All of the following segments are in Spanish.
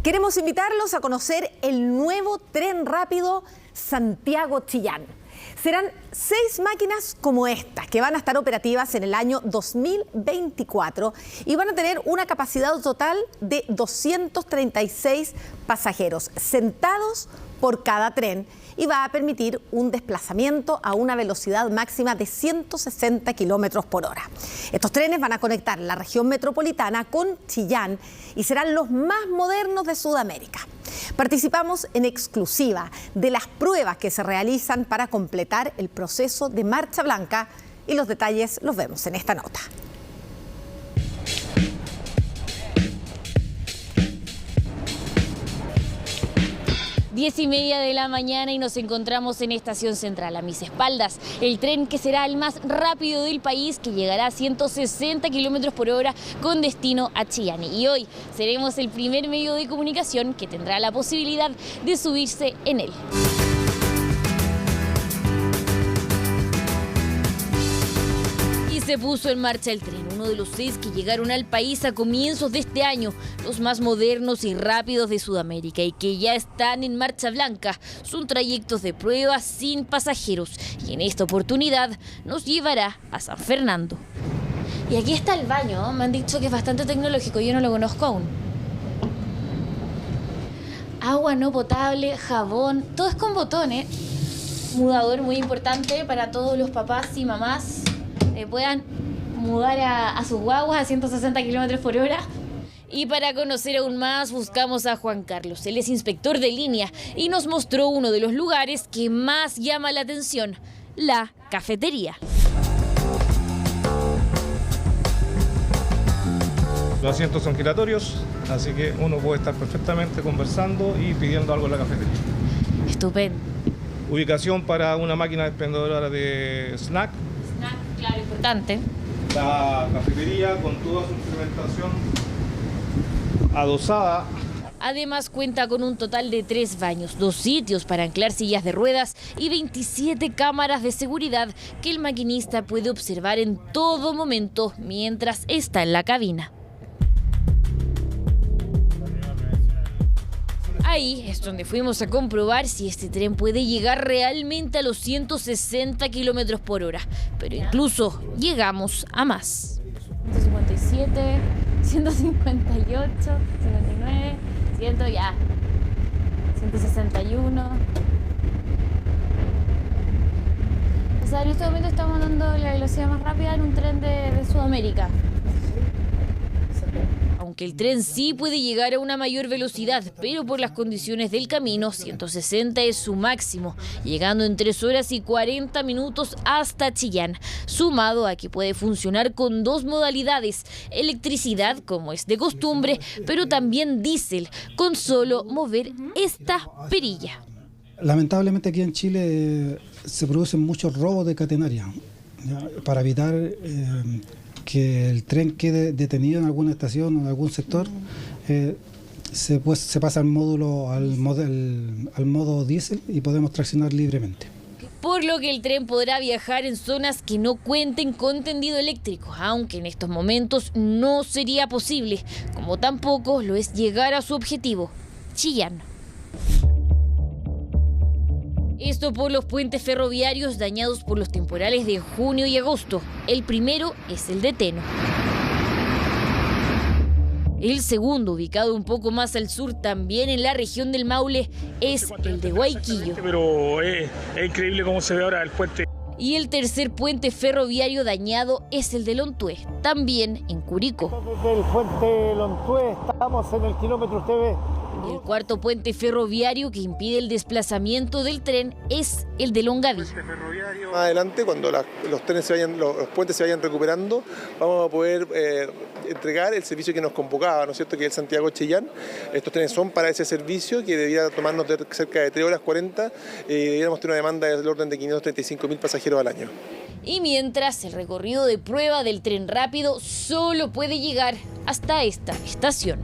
Queremos invitarlos a conocer el nuevo tren rápido Santiago-Chillán. Serán 6 máquinas como estas que van a estar operativas en el año 2024 y van a tener una capacidad total de 236 pasajeros sentados por cada tren y va a permitir un desplazamiento a una velocidad máxima de 160 kilómetros por hora. Estos trenes van a conectar la región metropolitana con Chillán y serán los más modernos de Sudamérica. Participamos en exclusiva de las pruebas que se realizan para completar el proceso de marcha blanca y los detalles los vemos en esta nota. Diez y media de la mañana y nos encontramos en Estación Central. A mis espaldas, el tren que será el más rápido del país, que llegará a 160 kilómetros por hora con destino a Chillán. Y hoy seremos el primer medio de comunicación que tendrá la posibilidad de subirse en él. Se puso en marcha el tren, uno de los 6 que llegaron al país a comienzos de este año, los más modernos y rápidos de Sudamérica y que ya están en marcha blanca. Son trayectos de prueba sin pasajeros y en esta oportunidad nos llevará a San Fernando. Y aquí está el baño, ¿no? Me han dicho que es bastante tecnológico, yo no lo conozco aún. Agua no potable, jabón, todo es con botones. Mudador muy importante para todos los papás y mamás. Puedan mudar a sus guaguas a 160 kilómetros por hora. Y para conocer aún más buscamos a Juan Carlos. Él es inspector de línea y nos mostró uno de los lugares que más llama la atención, la cafetería. Los asientos son giratorios, así que uno puede estar perfectamente conversando y pidiendo algo en la cafetería. Estupendo. Ubicación para una máquina expendedora de snack. Claro, importante. La cafetería con toda su instrumentación adosada. Además cuenta con un total de 3 baños, 2 sitios para anclar sillas de ruedas y 27 cámaras de seguridad que el maquinista puede observar en todo momento mientras está en la cabina. Ahí es donde fuimos a comprobar si este tren puede llegar realmente a los 160 kilómetros por hora, pero incluso llegamos a más. 157, 158, 159, 100 ya, 161. O sea, en este momento estamos dando la velocidad más rápida en un tren de Sudamérica. Aunque el tren sí puede llegar a una mayor velocidad, pero por las condiciones del camino, 160 es su máximo, llegando en 3 horas y 40 minutos hasta Chillán, sumado a que puede funcionar con 2 modalidades, electricidad, como es de costumbre, pero también diésel, con solo mover esta perilla. Lamentablemente aquí en Chile se producen muchos robos de catenaria, ¿ya? Para evitar que el tren quede detenido en alguna estación o en algún sector, se pasa al modo diésel y podemos traccionar libremente. Por lo que el tren podrá viajar en zonas que no cuenten con tendido eléctrico, aunque en estos momentos no sería posible, como tampoco lo es llegar a su objetivo, Chillán. Esto por los puentes ferroviarios dañados por los temporales de junio y agosto. El primero es el de Teno. El segundo, ubicado un poco más al sur, también en la región del Maule, es el de Guayquillo. Pero es increíble cómo se ve ahora el puente. Y el tercer puente ferroviario dañado es el de Lontué, también en Curicó. Desde el puente Lontué estamos en el kilómetro, usted ve. Y el cuarto puente ferroviario que impide el desplazamiento del tren es el de Longaví. Más adelante, cuando los puentes se vayan recuperando, vamos a poder entregar el servicio que nos convocaba, ¿no es cierto?, que es el Santiago-Chillán. Estos trenes son para ese servicio que debiera tomarnos cerca de 3 horas 40 y debiéramos tener una demanda del orden de 535.000 pasajeros al año. Y mientras, el recorrido de prueba del tren rápido solo puede llegar hasta esta estación.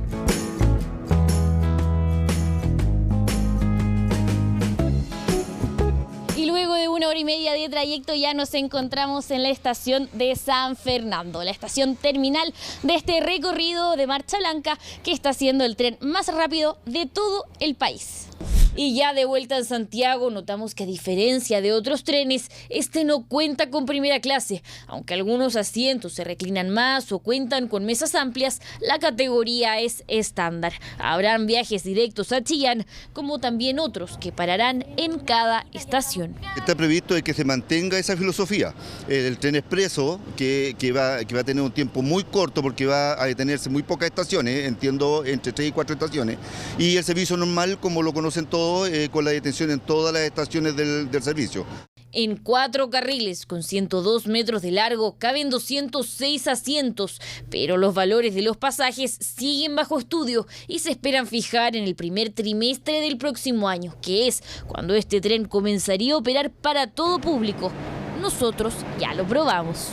Y luego de una hora y media de trayecto ya nos encontramos en la estación de San Fernando, la estación terminal de este recorrido de Marcha Blanca que está siendo el tren más rápido de todo el país. Y ya de vuelta en Santiago notamos que a diferencia de otros trenes, este no cuenta con primera clase. Aunque algunos asientos se reclinan más o cuentan con mesas amplias, la categoría es estándar. Habrán viajes directos a Chillán, como también otros que pararán en cada estación. Está previsto que se mantenga esa filosofía. El tren expreso, que va a tener un tiempo muy corto porque va a detenerse muy pocas estaciones, entiendo entre 3 y 4 estaciones, y el servicio normal, como lo conocen todos, con la detención en todas las estaciones del servicio. En 4 carriles con 102 metros de largo caben 206 asientos, pero los valores de los pasajes siguen bajo estudio y se esperan fijar en el primer trimestre del próximo año, que es cuando este tren comenzaría a operar para todo público. Nosotros ya lo probamos.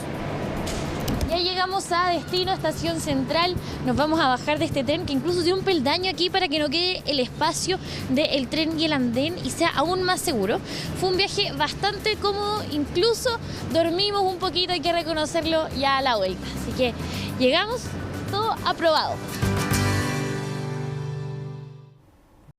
Ya llegamos a destino, estación central. Nos vamos a bajar de este tren que incluso tiene un peldaño aquí para que no quede el espacio del tren y el andén y sea aún más seguro. Fue un viaje bastante cómodo, incluso dormimos un poquito, hay que reconocerlo ya a la vuelta. Así que llegamos, todo aprobado.